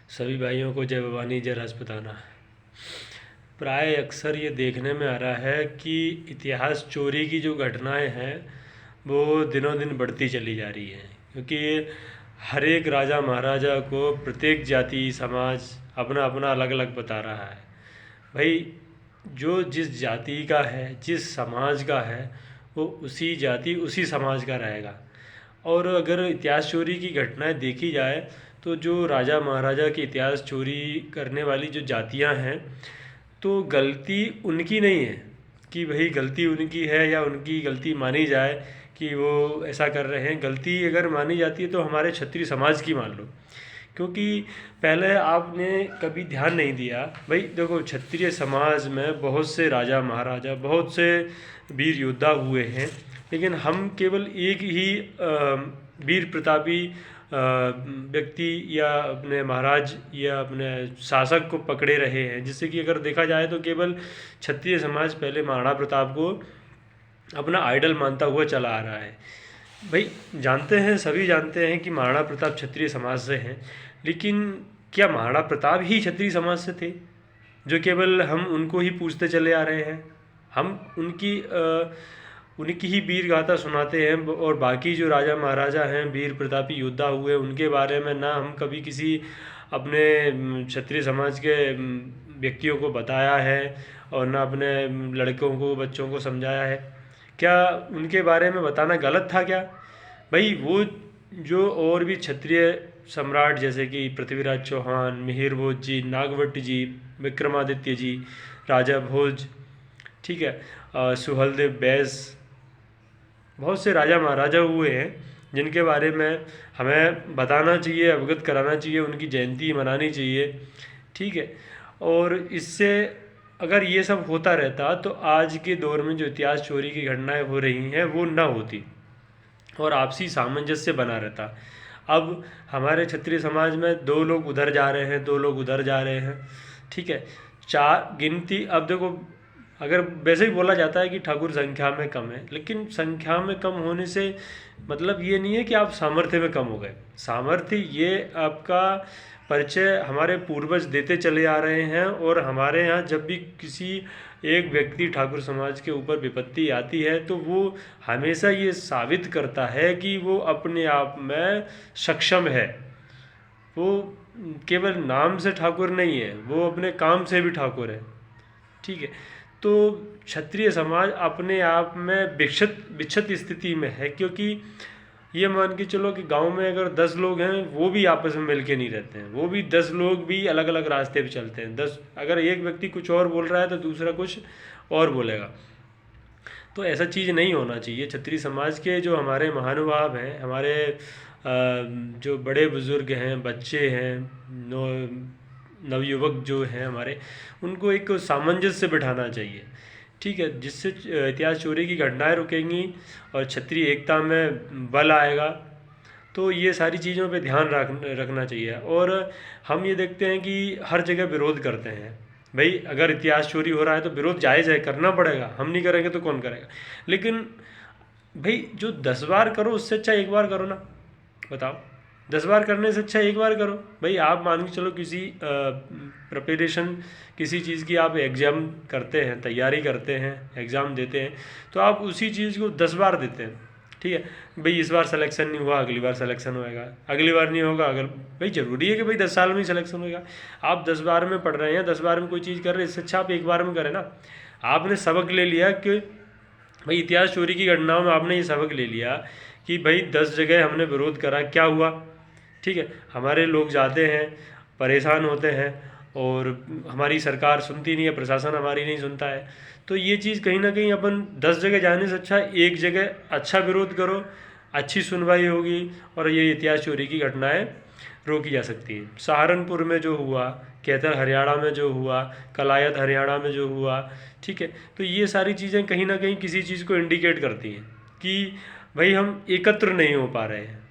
सभी भाइयों को जय भवानी जय राजपूताना। प्राय अक्सर ये देखने में आ रहा है कि इतिहास चोरी की जो घटनाएं हैं वो दिनों दिन बढ़ती चली जा रही हैं, क्योंकि हर एक राजा महाराजा को प्रत्येक जाति समाज अपना अपना अलग अलग बता रहा है। भाई, जो जिस जाति का है, जिस समाज का है, वो उसी जाति उसी समाज का रहेगा। और अगर इतिहास चोरी की घटनाएं देखी जाए तो जो राजा महाराजा की इतिहास चोरी करने वाली जो जातियां हैं, तो गलती उनकी नहीं है कि भाई गलती उनकी है या उनकी गलती मानी जाए कि वो ऐसा कर रहे हैं। गलती अगर मानी जाती है तो हमारे क्षत्रिय समाज की मान लो, क्योंकि पहले आपने कभी ध्यान नहीं दिया। भाई देखो, क्षत्रिय समाज में बहुत से राजा महाराजा, बहुत से वीर योद्धा हुए हैं, लेकिन हम केवल एक ही वीर प्रतापी व्यक्ति या अपने महाराज या अपने शासक को पकड़े रहे हैं, जिससे कि अगर देखा जाए तो केवल क्षत्रिय समाज पहले महाराणा प्रताप को अपना आइडल मानता हुआ चला आ रहा है। भाई जानते हैं, सभी जानते हैं कि महाराणा प्रताप क्षत्रिय समाज से हैं, लेकिन क्या महाराणा प्रताप ही क्षत्रिय समाज से थे जो केवल हम उनको ही पूछते चले आ रहे हैं? हम उनकी ही वीर गाथा सुनाते हैं, और बाकी जो राजा महाराजा हैं, वीर प्रतापी योद्धा हुए, उनके बारे में ना हम कभी किसी अपने क्षत्रिय समाज के व्यक्तियों को बताया है और ना अपने लड़कों को, बच्चों को समझाया है। क्या उनके बारे में बताना गलत था क्या? भाई वो जो और भी क्षत्रिय सम्राट जैसे कि पृथ्वीराज चौहान, मिहिर भोज जी, नागवट जी, विक्रमादित्य जी, राजा भोज, ठीक है, सुहलदेव बैस, बहुत से राजा महाराजा हुए हैं जिनके बारे में हमें बताना चाहिए, अवगत कराना चाहिए, उनकी जयंती मनानी चाहिए, ठीक है। और इससे अगर ये सब होता रहता तो आज के दौर में जो इतिहास चोरी की घटनाएं हो रही हैं वो ना होती और आपसी सामंजस्य बना रहता। अब हमारे क्षत्रिय समाज में दो लोग उधर जा रहे हैं, दो लोग उधर जा रहे हैं, ठीक है, चार गिनती। अब देखो, अगर वैसे ही बोला जाता है कि ठाकुर संख्या में कम है, लेकिन संख्या में कम होने से मतलब ये नहीं है कि आप सामर्थ्य में कम हो गए। सामर्थ्य ये आपका परिचय हमारे पूर्वज देते चले आ रहे हैं, और हमारे यहाँ जब भी किसी एक व्यक्ति ठाकुर समाज के ऊपर विपत्ति आती है तो वो हमेशा ये साबित करता है कि वो अपने आप में सक्षम है। वो केवल नाम से ठाकुर नहीं है, वो अपने काम से भी ठाकुर है, ठीक है। तो क्षत्रिय समाज अपने आप में विक्षत स्थिति में है, क्योंकि ये मान के चलो कि गांव में अगर 10 लोग हैं वो भी आपस में मिल के नहीं रहते हैं, वो भी 10 लोग भी अलग अलग रास्ते पे चलते हैं। 10 अगर एक व्यक्ति कुछ और बोल रहा है तो दूसरा कुछ और बोलेगा, तो ऐसा चीज़ नहीं होना चाहिए। क्षत्रिय समाज के जो हमारे महानुभाव हैं, हमारे जो बड़े बुजुर्ग हैं, बच्चे हैं, नवयुवक जो हैं हमारे, उनको एक सामंजस्य बिठाना चाहिए, ठीक है, जिससे इतिहास चोरी की घटनाएं रुकेंगी और क्षत्रिय एकता में बल आएगा। तो ये सारी चीज़ों पे ध्यान रखना चाहिए। और हम ये देखते हैं कि हर जगह विरोध करते हैं। भाई अगर इतिहास चोरी हो रहा है तो विरोध जायज़ है, करना पड़ेगा, हम नहीं करेंगे तो कौन करेगा? लेकिन भाई जो 10 बार करो उससे अच्छा एक बार करो ना, बताओ। 10 बार करने से अच्छा एक बार करो। भाई आप मान के चलो किसी प्रिपरेशन, किसी चीज़ की आप एग्ज़ाम करते हैं, तैयारी करते हैं, एग्ज़ाम देते हैं, तो आप उसी चीज़ को 10 बार देते हैं, ठीक है। भाई इस बार सिलेक्शन नहीं हुआ, अगली बार सिलेक्शन होएगा, अगली बार नहीं होगा, अगर भाई ज़रूरी है कि भाई 10 साल में ही सिलेक्शन होगा? आप 10 बार में पढ़ रहे हैं, 10 बार में कोई चीज़ कर रहे हैं, इससे अच्छा आप एक बार में करें ना। आपने सबक ले लिया कि भाई इतिहास चोरी की घटनाओं में आपने ये सबक ले लिया कि भाई 10 जगह हमने विरोध करा, क्या हुआ? ठीक है, हमारे लोग जाते हैं, परेशान होते हैं, और हमारी सरकार सुनती नहीं है, प्रशासन हमारी नहीं सुनता है। तो ये चीज़ कहीं ना कहीं अपन 10 जगह जाने से अच्छा एक जगह अच्छा विरोध करो, अच्छी सुनवाई होगी और ये इतिहास चोरी की घटनाएं रोकी जा सकती हैं। सहारनपुर में जो हुआ, कैथल हरियाणा में जो हुआ, कलायत हरियाणा में जो हुआ, ठीक है, तो ये सारी चीज़ें कहीं ना कहीं किसी चीज़ को इंडिकेट करती हैं कि भाई हम एकत्र नहीं हो पा रहे हैं।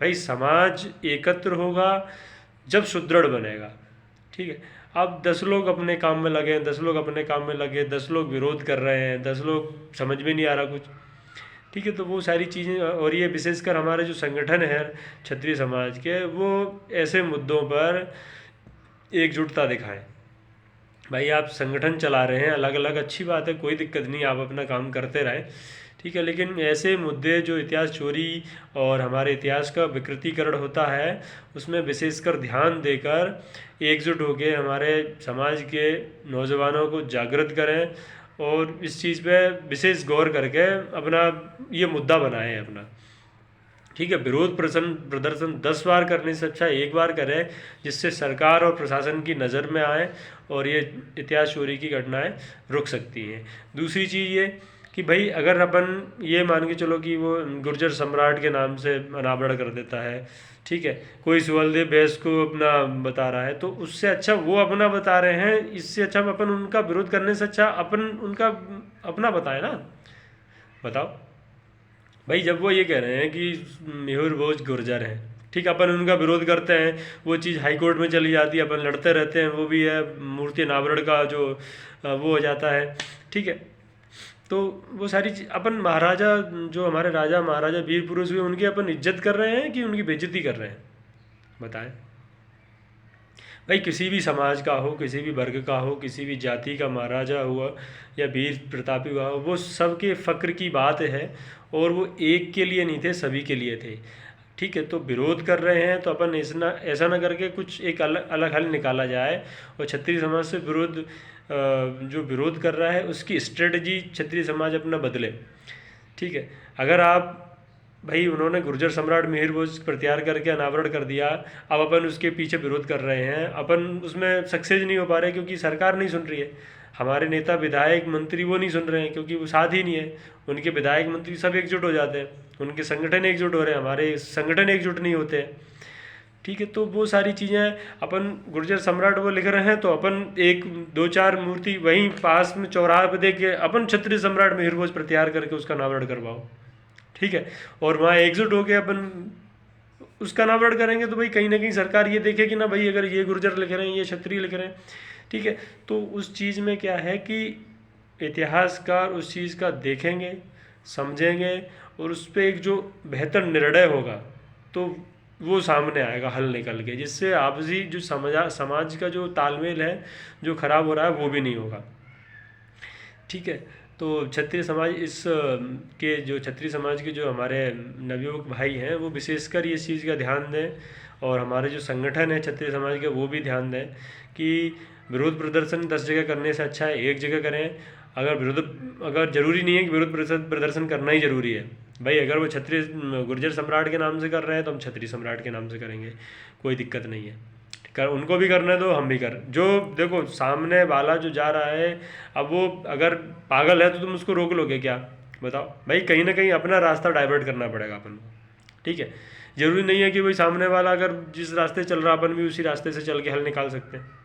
भाई समाज एकत्र होगा जब सुदृढ़ बनेगा, ठीक है। अब 10 लोग अपने काम में लगे हैं, 10 लोग अपने काम में लगे, 10 लोग विरोध कर रहे हैं, 10 लोग समझ में नहीं आ रहा कुछ, ठीक है। तो वो सारी चीज़ें, और ये विशेषकर हमारे जो संगठन है क्षत्रिय समाज के, वो ऐसे मुद्दों पर एकजुटता दिखाएं। भाई आप संगठन चला रहे हैं अलग अलग, अच्छी बात है, कोई दिक्कत नहीं, आप अपना काम करते रहें, ठीक है, लेकिन ऐसे मुद्दे जो इतिहास चोरी और हमारे इतिहास का विकृतीकरण होता है उसमें विशेषकर ध्यान देकर एकजुट होकर हमारे समाज के नौजवानों को जागृत करें और इस चीज़ पे विशेष गौर करके अपना ये मुद्दा बनाएं अपना, ठीक है। विरोध प्रदर्शन 10 बार करने से अच्छा एक बार करें, जिससे सरकार और प्रशासन की नज़र में आए और ये इतिहास चोरी की घटनाएं रुक सकती हैं। दूसरी चीज़ ये कि भाई अगर अपन ये मान के चलो कि वो गुर्जर सम्राट के नाम से अनावरण कर देता है, ठीक है, कोई सुहलदेव बैस को अपना बता रहा है, तो उससे अच्छा वो अपना बता रहे हैं, इससे अच्छा अपन उनका विरोध करने से अच्छा अपन उनका अपना बताएं ना। बताओ भाई, जब वो ये कह रहे हैं कि मेहुल भोज गुर्जर हैं, ठीक, अपन उनका विरोध करते हैं, वो चीज़ हाई कोर्ट में चली जाती है, अपन लड़ते रहते हैं, वो भी है मूर्ति अनावरण का जो वो हो जाता है, ठीक है। तो वो सारी चीज अपन महाराजा, जो हमारे राजा महाराजा वीर पुरुष हुए, उनकी अपन इज्जत कर रहे हैं कि उनकी बेइज्जती कर रहे हैं, बताएं भाई। किसी भी समाज का हो, किसी भी वर्ग का हो, किसी भी जाति का महाराजा हुआ या वीर प्रतापी हुआ, वो सबके फ़क्र की बात है और वो एक के लिए नहीं थे, सभी के लिए थे, ठीक है। तो विरोध कर रहे हैं तो अपन ऐसा ना करके कुछ एक अलग हल निकाला जाए और क्षत्रिय समाज से विरोध जो विरोध कर रहा है उसकी स्ट्रेटजी क्षत्रिय समाज अपना बदले, ठीक है। अगर आप भाई उन्होंने गुर्जर सम्राट मिहिर भोज प्रत्याहार करके अनावरण कर दिया, अब अपन उसके पीछे विरोध कर रहे हैं, अपन उसमें सक्सेस नहीं हो पा रहे क्योंकि सरकार नहीं सुन रही है, हमारे नेता विधायक मंत्री वो नहीं सुन रहे हैं क्योंकि वो साथ ही नहीं है, उनके विधायक मंत्री सब एकजुट हो जाते हैं, उनके संगठन एकजुट हो रहे हैं, हमारे संगठन एकजुट नहीं होते हैं, ठीक है। तो वो सारी चीज़ें अपन गुर्जर सम्राट वो लिख रहे हैं तो अपन एक 2-4 मूर्ति वहीं पास में चौराहे पर देख के अपन क्षत्रिय सम्राट मिहिर भोज प्रत्याहार करके उसका अनावरण करवाओ, ठीक है, और वहाँ एकजुट होके अपन उसका अनावरण करेंगे तो भाई कहीं ना कहीं सरकार ये देखे कि ना भाई अगर ये गुर्जर लिख रहे हैं, ये क्षत्रिय लिख रहे हैं, ठीक है। तो उस चीज़ में क्या है कि इतिहासकार उस चीज़ का देखेंगे, समझेंगे और उस पर एक जो बेहतर निर्णय होगा तो वो सामने आएगा हल निकल के, जिससे आपसी जो समाज का जो तालमेल है जो खराब हो रहा है वो भी नहीं होगा, ठीक है। तो क्षत्रिय समाज के जो क्षत्रिय समाज के जो हमारे नवयुवक भाई हैं वो विशेषकर इस चीज़ का ध्यान दें और हमारे जो संगठन है क्षत्रिय समाज के वो भी ध्यान दें कि विरोध प्रदर्शन 10 जगह करने से अच्छा है एक जगह करें। अगर ज़रूरी नहीं है कि विरोध प्रदर्शन करना ही ज़रूरी है, भाई अगर वो क्षत्रिय गुर्जर सम्राट के नाम से कर रहे हैं तो हम क्षत्रिय सम्राट के नाम से करेंगे, कोई दिक्कत नहीं है, उनको भी करने दो, हम भी कर, जो देखो सामने वाला जो जा रहा है अब वो अगर पागल है तो तुम उसको रोक लोगे क्या, बताओ भाई। कहीं ना कहीं अपना रास्ता डाइवर्ट करना पड़ेगा अपन को, ठीक है। ज़रूरी नहीं है कि भाई सामने वाला अगर जिस रास्ते चल रहा अपन भी उसी रास्ते से चल के हल निकाल सकते हैं।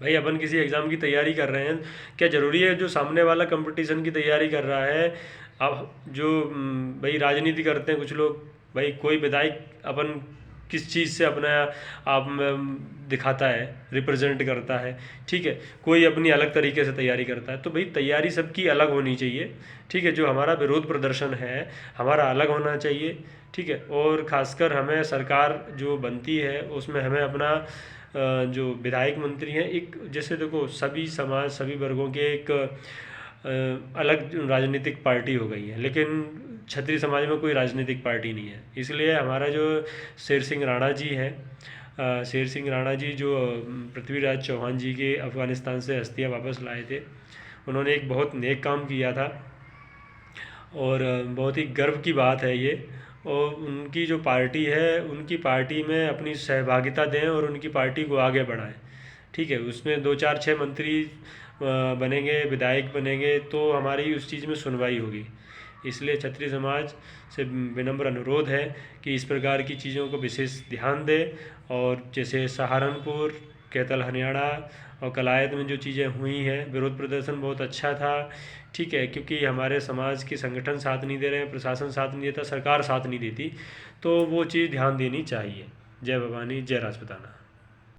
भाई अपन किसी एग्ज़ाम की तैयारी कर रहे हैं, क्या ज़रूरी है जो सामने वाला कंपटीशन की तैयारी कर रहा है, अब जो भाई राजनीति करते हैं कुछ लोग, भाई कोई विधायक अपन किस चीज़ से अपना आप दिखाता है, रिप्रेजेंट करता है, ठीक है, कोई अपनी अलग तरीके से तैयारी करता है, तो भाई तैयारी सबकी अलग होनी चाहिए, ठीक है। जो हमारा विरोध प्रदर्शन है हमारा अलग होना चाहिए, ठीक है। और ख़ासकर हमें सरकार जो बनती है उसमें हमें अपना जो विधायक मंत्री हैं, एक जैसे देखो सभी समाज सभी वर्गों के एक अलग राजनीतिक पार्टी हो गई है, लेकिन क्षत्रिय समाज में कोई राजनीतिक पार्टी नहीं है, इसलिए हमारा जो शेर सिंह राणा जी हैं, शेर सिंह राणा जी जो पृथ्वीराज चौहान जी के अफ़गानिस्तान से हस्तियाँ वापस लाए थे, उन्होंने एक बहुत नेक काम किया था और बहुत ही गर्व की बात है ये। और उनकी जो पार्टी है उनकी पार्टी में अपनी सहभागिता दें और उनकी पार्टी को आगे बढ़ाएं, ठीक है। उसमें 2-4-6 मंत्री बनेंगे, विधायक बनेंगे तो हमारी उस चीज़ में सुनवाई होगी। इसलिए क्षत्रिय समाज से विनम्र अनुरोध है कि इस प्रकार की चीज़ों को विशेष ध्यान दें। और जैसे सहारनपुर, कैथल हरियाणा और कलायत में जो चीज़ें हुई हैं, विरोध प्रदर्शन बहुत अच्छा था, ठीक है, क्योंकि हमारे समाज के संगठन साथ नहीं दे रहे हैं, प्रशासन साथ नहीं देता, सरकार साथ नहीं देती, तो वो चीज़ ध्यान देनी चाहिए। जय भवानी, जय राजपूताना।